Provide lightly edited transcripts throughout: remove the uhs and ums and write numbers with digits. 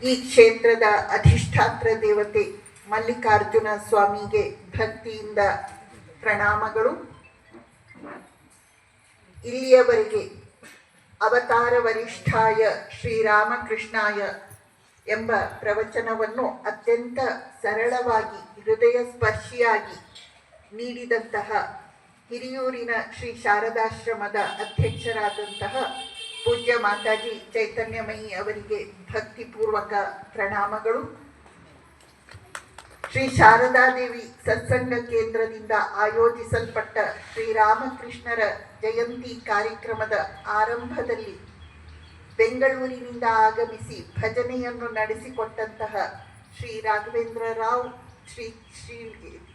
ಈ ಕ್ಷೇತ್ರದ ಅಧಿಷ್ಠಾತ್ರ ದೇವತೆ ಮಲ್ಲಿಕಾರ್ಜುನ ಸ್ವಾಮಿಗೆ ಭಕ್ತಿಯಿಂದ ಪ್ರಣಾಮಗಳು. ಇಲ್ಲಿಯವರೆಗೆ ಅವತಾರ ವರಿಷ್ಠಾಯ ಶ್ರೀರಾಮಕೃಷ್ಣಾಯ ಎಂಬ ಪ್ರವಚನವನ್ನು ಅತ್ಯಂತ ಸರಳವಾಗಿ ಹೃದಯ ಸ್ಪರ್ಶಿಯಾಗಿ ನೀಡಿದಂತಹ ಹಿರಿಯೂರಿನ ಶ್ರೀ ಶಾರದಾಶ್ರಮದ ಅಧ್ಯಕ್ಷರಾದಂತಹ ಪೂಜ್ಯ ಮಾತಾಜಿ ಚೈತನ್ಯಮಯಿ ಅವರಿಗೆ ಭಕ್ತಿಪೂರ್ವಕ ಪ್ರಣಾಮಗಳು. ಶ್ರೀ ಶಾರದಾದೇವಿ ಸತ್ಸಂಗ ಕೇಂದ್ರದಿಂದ ಆಯೋಜಿಸಲ್ಪಟ್ಟ ಶ್ರೀರಾಮಕೃಷ್ಣರ ಜಯಂತಿ ಕಾರ್ಯಕ್ರಮದ ಆರಂಭದಲ್ಲಿ ಬೆಂಗಳೂರಿನಿಂದ ಆಗಮಿಸಿ ಭಜನೆಯನ್ನು ನಡೆಸಿಕೊಟ್ಟಂತಹ ಶ್ರೀ ರಾಘವೇಂದ್ರ ರಾವ್, ಶ್ರೀ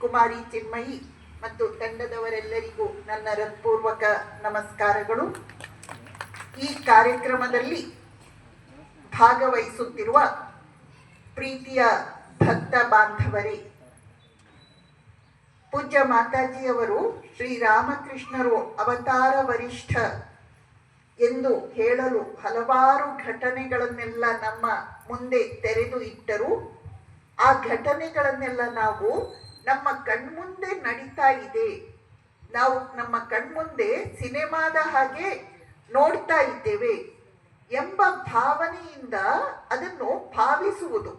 ಕುಮಾರಿ ಚಿನ್ಮಯಿ ಮತ್ತು ತಂಡದವರೆಲ್ಲರಿಗೂ ನನ್ನ ಹೃತ್ಪೂರ್ವಕ ನಮಸ್ಕಾರಗಳು. ಈ ಕಾರ್ಯಕ್ರಮದಲ್ಲಿ ಭಾಗವಹಿಸುತ್ತಿರುವ ಪ್ರೀತಿಯ ಭಕ್ತ ಬಾಂಧವರೇ, ಪೂಜ್ಯ ಮಾತಾಜಿಯವರು ಶ್ರೀರಾಮಕೃಷ್ಣರು ಅವತಾರ ವರಿಷ್ಠ ಎಂದು ಹೇಳಲು ಹಲವಾರು ಘಟನೆಗಳನ್ನೆಲ್ಲ ನಮ್ಮ ಮುಂದೆ ತೆರೆದು ಇಟ್ಟರು. ಆ ಘಟನೆಗಳನ್ನೆಲ್ಲ ನಾವು ನಮ್ಮ ಕಣ್ಮುಂದೆ ನಡೀತಾ ಇದೆ, ನಾವು ನಮ್ಮ ಕಣ್ಮುಂದೆ ಸಿನಿಮಾದ ಹಾಗೆ ನೋಡ್ತಾ ಇದ್ದೇವೆ ಎಂಬ ಭಾವನೆಯಿಂದ ಅದನ್ನು ಭಾವಿಸುವುದು.